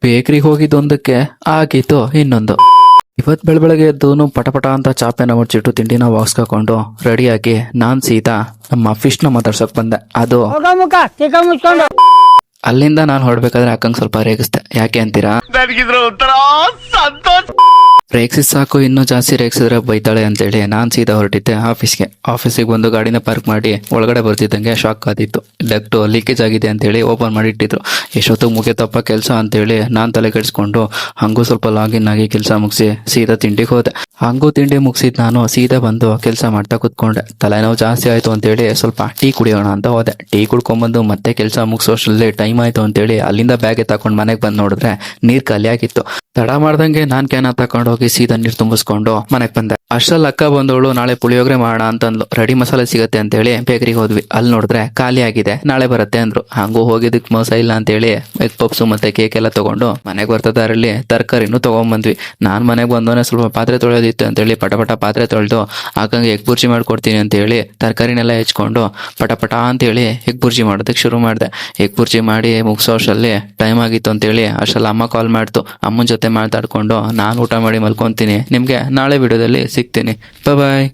ಬೇಕ್ರಿಗೆ ಹೋಗಿದ್ದೊಂದಕ್ಕೆ ಆಗಿತ್ತು ಇನ್ನೊಂದು. ಇವತ್ತು ಬೆಳಗ್ಗೆ ಎದ್ದು ಪಟಪಟ ಅಂತ ಚಾಪೆನ ಮುಚ್ಚಿಟ್ಟು ತಿಂಡಿನ ಬಾಕ್ಸ್ಕೊಂಡು ರೆಡಿಯಾಗಿ ನಾನು ಸೀದಾ ನಮ್ಮ ಫಿಶ್ನ ಮಾತಾಡ್ಸೋಕೆ ಬಂದೆ. ಅದು ಅಲ್ಲಿಂದ ನಾನು ಹೊರಡ್ಬೇಕಾದ್ರೆ ಅಕ್ಕಂಗೆ ಸ್ವಲ್ಪ ರೇಗಿಸ್ದೆ. ಯಾಕೆ ಅಂತೀರಾ? ರೇಗ್ಸಿದ್ ಸಾಕು, ಇನ್ನೂ ಜಾಸ್ತಿ ರೇಗ್ಸಿದ್ರೆ ಬೈತಾಳೆ ಅಂತೇಳಿ ನಾನು ಸೀದಾ ಹೊರಟಿದ್ದೆ ಆಫೀಸಿಗೆ ಬಂದು ಗಾಡಿನ ಪಾರ್ಕ್ ಮಾಡಿ ಒಳಗಡೆ ಬರ್ತಿದ್ದಂಗೆ ಶಾಕ್ ಆದಿತ್ತು. ಲೆಫ್ಟ್ ಲೀಕೇಜ್ ಆಗಿದೆ ಅಂತೇಳಿ ಓಪನ್ ಮಾಡಿ ಇಟ್ಟಿದ್ರು. ಎಷ್ಟೊತ್ತು ಮುಗಿತಪ್ಪ ಕೆಲಸ ಅಂತೇಳಿ ನಾನು ತಲೆ ಕೆಡಿಸ್ಕೊಂಡು ಹಂಗೂ ಸ್ವಲ್ಪ ಲಾಗಿನ್ ಆಗಿ ಕೆಲಸ ಮುಗಿಸಿ ಸೀದಾ ತಿಂಡಿಗೆ ಹೋದೆ. ಹಂಗೂ ತಿಂಡಿ ಮುಗಿಸಿದ್ ನಾನು ಸೀದಾ ಬಂದು ಕೆಲಸ ಮಾಡ್ತಾ ಕುತ್ಕೊಂಡೆ. ತಲೆನೋವು ಜಾಸ್ತಿ ಆಯ್ತು ಅಂತೇಳಿ ಸ್ವಲ್ಪ ಟೀ ಕುಡಿಯೋಣ ಅಂತ ಹೋದೆ. ಟೀ ಕುಡ್ಕೊಂಡ್ಬಂದು ಮತ್ತೆ ಕೆಲಸ ಮುಗಿಸೋಷ್ಟರಲ್ಲಿ ಟೈಮ್ ಆಯ್ತು ಅಂತೇಳಿ ಅಲ್ಲಿಂದ ಬ್ಯಾಗ್ ತಗೊಂಡು ಮನೆಗೆ ಬಂದು ನೋಡಿದ್ರೆ ನೀರ್ ಖಾಲಿ ಆಗಿತ್ತು. ತಡ ಮಾಡ್ದಂಗೆ ನಾನ್ ಕ್ಯಾನ ತಗೊಂಡು ಹೋಗಿ ಸೀದಾ ನೀರು ತುಂಬಿಸ್ಕೊಂಡು ಮನೆಗೆ ಬಂದೆ. ಅಷ್ಟ್ರಲ್ಲಿ ಅಕ್ಕ ಬಂದವಳು ನಾಳೆ ಪುಳಿಯೋಗರೆ ಮಾಡೋಣ ಅಂತಂದ್ಲು. ರೆಡಿ ಮಸಾಲೆ ಸಿಗತ್ತೆ ಅಂತೇಳಿ ಬೇಕರಿಗೆ ಹೋದ್ವಿ. ಅಲ್ಲಿ ನೋಡಿದ್ರೆ ಖಾಲಿ ಆಗಿದೆ, ನಾಳೆ ಬರುತ್ತೆ ಅಂದ್ರು. ಹಂಗೂ ಹೋಗಿದ್ದಕ್ಕೆ ಮೋಸ ಇಲ್ಲ ಅಂತೇಳಿ ಎಗ್ ಪಪ್ಸು ಮತ್ತೆ ಕೇಕ್ ಎಲ್ಲ ತಗೊಂಡು ಮನೆಗೆ ಬರ್ತದಾರಲ್ಲಿ ತರಕಾರಿನೂ ತಗೊಂಡ್ಬಂದ್ವಿ. ನಾನ್ ಮನೆಗೆ ಬಂದೋನೆ ಸ್ವಲ್ಪ ಪಾತ್ರೆ ತೊಳೆಯೋದಿತ್ತು ಅಂತೇಳಿ ಪಟಪಟ ಪಾತ್ರೆ ತೊಳೆದು ಆಕಂಗೆ ಎಗ್ ಬುರ್ಜಿ ಮಾಡ್ಕೊಡ್ತೀನಿ ಅಂತೇಳಿ ತರಕಾರಿನೆಲ್ಲ ಹೆಚ್ಕೊಂಡು ಪಟಪಟ ಅಂತೇಳಿ ಎಗ್ ಬುರ್ಜಿ ಮಾಡೋದಕ್ಕೆ ಶುರು ಮಾಡಿದೆ. ಎಗ್ ಬುರ್ಜಿ ಮಾಡಿ ಮುಗಿಸೋ ಅಷ್ಟರಲ್ಲಿ ಟೈಮ್ ಆಗಿತ್ತು ಅಂತೇಳಿ ಅಷ್ಟರಲ್ಲಿ ಅಮ್ಮ ಕಾಲ್ ಮಾಡ್ತು. ಅಮ್ಮನ ಜೊತೆ ಮಾತಾಡ್ಕೊಂಡು ನಾನು ಊಟ ಮಾಡಿ ಮಲ್ಕೊಂತೀನಿ. ನಿಮ್ಗೆ ನಾಳೆ ವಿಡಿಯೋದಲ್ಲಿ ಸಿಗ್ತೀನಿ. ಬಾಯ್.